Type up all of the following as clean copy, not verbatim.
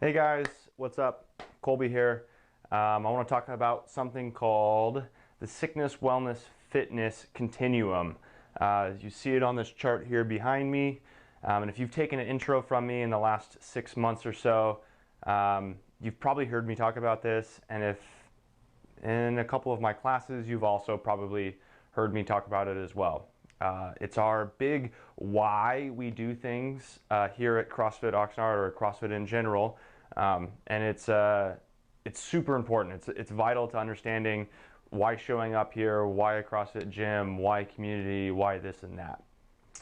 Hey guys, what's up? Kolby here. I want to talk about something called the Sickness, Wellness, Fitness Continuum. You see it on this chart here behind me. And if you've taken an intro from me in the last 6 months or so, you've probably heard me talk about this. And if in a couple of my classes, you've also probably heard me talk about it as well. It's our big why we do things here at CrossFit Oxnard or CrossFit in general, and it's super important. It's vital to understanding why showing up here, why a CrossFit gym, why community, why this and that.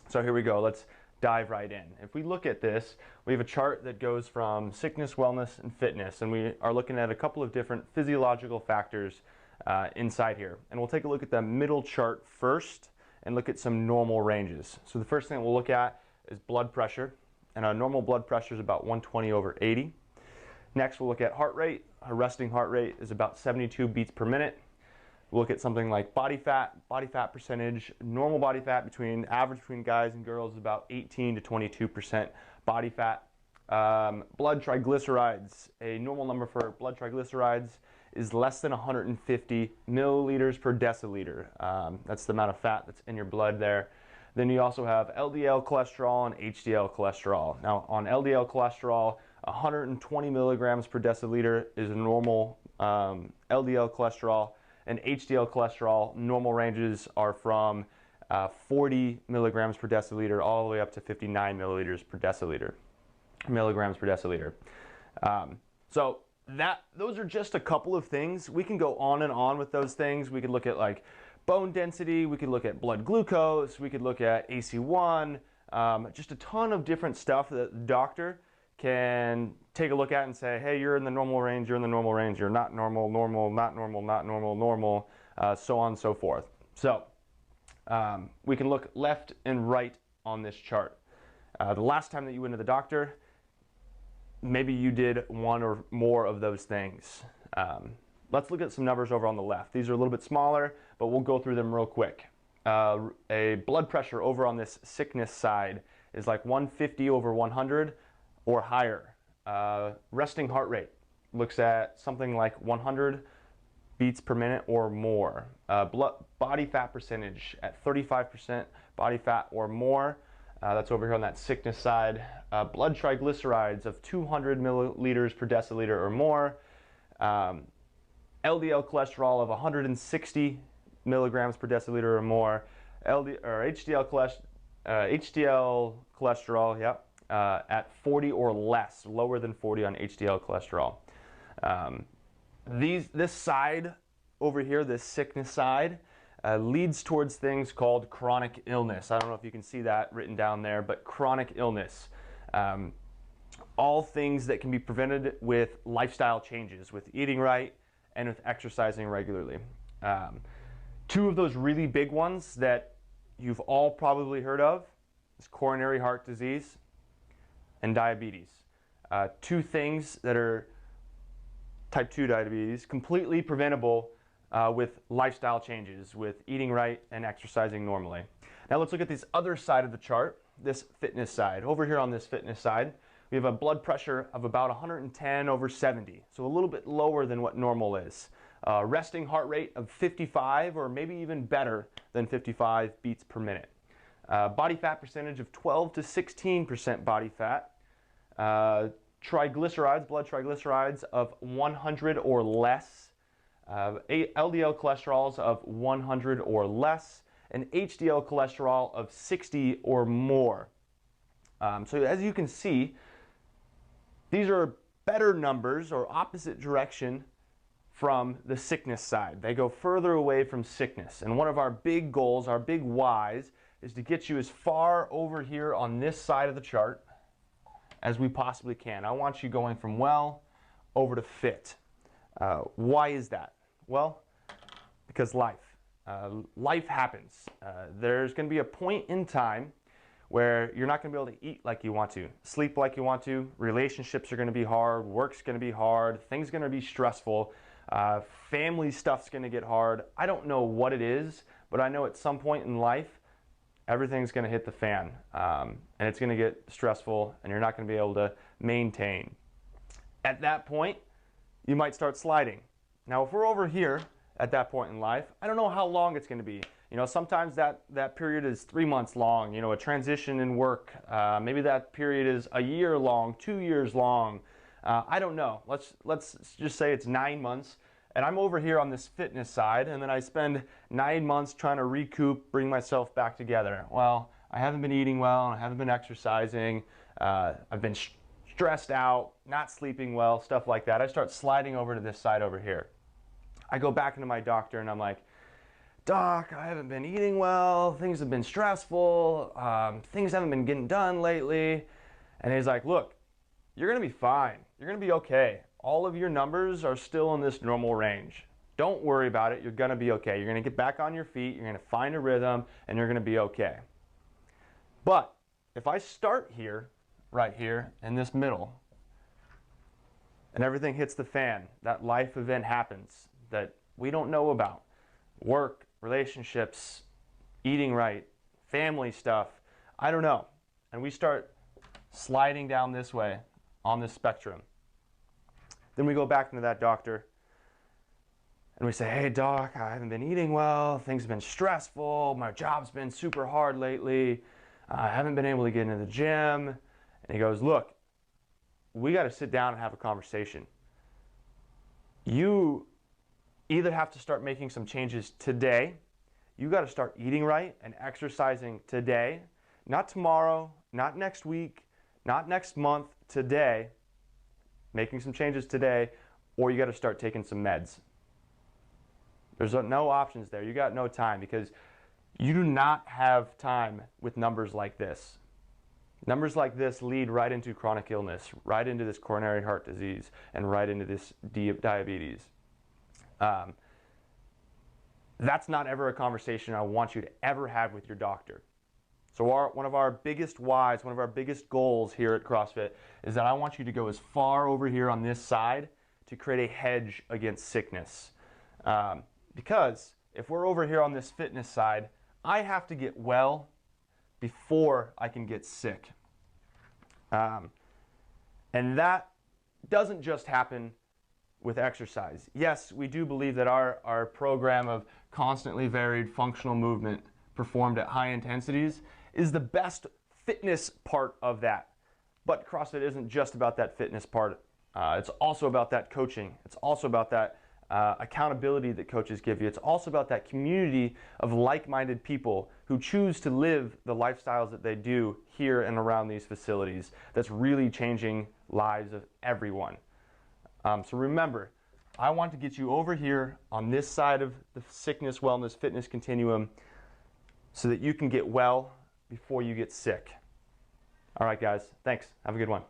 So here we go. Let's dive right in. If we look at this, we have a chart that goes from sickness, wellness, and fitness, and we are looking at a couple of different physiological factors inside here. And we'll take a look at the middle chart first and look at some normal ranges. So the first thing we'll look at is blood pressure, and our normal blood pressure is about 120/80. Next we'll look at heart rate. Our resting heart rate is about 72 beats per minute. We'll look at something like body fat percentage. Normal body fat average between guys and girls is about 18 to 22% body fat. Blood triglycerides, a normal number for blood triglycerides is less than 150 milliliters per deciliter. That's the amount of fat that's in your blood there. Then you also have LDL cholesterol and HDL cholesterol. Now on LDL cholesterol, 120 milligrams per deciliter is a normal LDL cholesterol, and HDL cholesterol normal ranges are from 40 milligrams per deciliter all the way up to 59 milligrams per deciliter. So those are just a couple of things. We can go on and on with those things. We could look at like bone density, we could look at blood glucose, we could look at AC1, just a ton of different stuff that the doctor can take a look at and say, hey, you're in the normal range, you're in the normal range, you're not normal, normal, not normal, not normal, normal, so on and so forth. So we can look left and right on this chart. The last time that you went to the doctor, maybe you did one or more of those things. Let's look at some numbers over on the left. These are a little bit smaller, but we'll go through them real quick. A blood pressure over on this sickness side is like 150/100 or higher. Resting heart rate looks at something like 100 beats per minute or more. Body fat percentage at 35% body fat or more. That's over here on that sickness side. Blood triglycerides of 200 milliliters per deciliter or more. LDL cholesterol of 160 milligrams per deciliter or more. HDL cholesterol, yep, at 40 or less, lower than 40 on HDL cholesterol. This side over here, this sickness side, leads towards things called chronic illness. I don't know if you can see that written down there, but chronic illness. All things that can be prevented with lifestyle changes, with eating right and with exercising regularly. Two of those really big ones that you've all probably heard of is coronary heart disease and diabetes. Two things that are type 2 diabetes, completely preventable with lifestyle changes, with eating right and exercising normally. Now let's look at this other side of the chart, this fitness side. Over here on this fitness side, we have a blood pressure of about 110/70, so a little bit lower than what normal is. Resting heart rate of 55 or maybe even better than 55 beats per minute. Body fat percentage of 12 to 16% body fat. Triglycerides, blood triglycerides of 100 or less. LDL cholesterols of 100 or less, and HDL cholesterol of 60 or more. So as you can see, these are better numbers or opposite direction from the sickness side. They go further away from sickness. And one of our big goals, our big whys, is to get you as far over here on this side of the chart as we possibly can. I want you going from well over to fit. Why is that? Well, because life happens. There's going to be a point in time where you're not going to be able to eat like you want to, sleep like you want to, relationships are going to be hard, work's going to be hard, things are going to be stressful, family stuff's going to get hard. I don't know what it is, but I know at some point in life, everything's going to hit the fan, and it's going to get stressful, and you're not going to be able to maintain. At that point, you might start sliding. Now, if we're over here at that point in life, I don't know how long it's going to be. You know, sometimes that period is 3 months long, you know, a transition in work. Maybe that period is a year long, 2 years long. I don't know. Let's just say it's 9 months. And I'm over here on this fitness side, and then I spend 9 months trying to recoup, bring myself back together. Well, I haven't been eating well, I haven't been exercising, I've been stressed out, not sleeping well, stuff like that. I start sliding over to this side over here. I go back into my doctor and I'm like, Doc, I haven't been eating well, things have been stressful, things haven't been getting done lately. And he's like, look, you're gonna be fine, you're gonna be okay. All of your numbers are still in this normal range. Don't worry about it, you're gonna be okay. You're gonna get back on your feet, you're gonna find a rhythm, and you're gonna be okay. But if I start here, right here, in this middle, and everything hits the fan, that life event happens that we don't know about, work, relationships, eating right, family stuff, I don't know, and we start sliding down this way on this spectrum, then we go back into that doctor and we say, hey doc, I haven't been eating well, things have been stressful, my job's been super hard lately, I haven't been able to get into the gym. And he goes, look, we got to sit down and have a conversation. You either have to start making some changes today, you got to start eating right and exercising today, not tomorrow, not next week, not next month, today, making some changes today, or you got to start taking some meds. There's no options there. You got no time because you do not have time with numbers like this. Numbers like this lead right into chronic illness, right into this coronary heart disease, and right into this diabetes. That's not ever a conversation I want you to ever have with your doctor. So one of our biggest whys, one of our biggest goals here at CrossFit is that I want you to go as far over here on this side to create a hedge against sickness. Because if we're over here on this fitness side, I have to get well before I can get sick. And that doesn't just happen with exercise. Yes, we do believe that our program of constantly varied functional movement performed at high intensities is the best fitness part of that. But CrossFit isn't just about that fitness part. It's also about that coaching. It's also about that accountability that coaches give you. It's also about that community of like-minded people who choose to live the lifestyles that they do here and around these facilities. That's really changing lives of everyone. So remember, I want to get you over here on this side of the sickness, wellness, fitness continuum so that you can get well before you get sick. All right, guys. Thanks. Have a good one.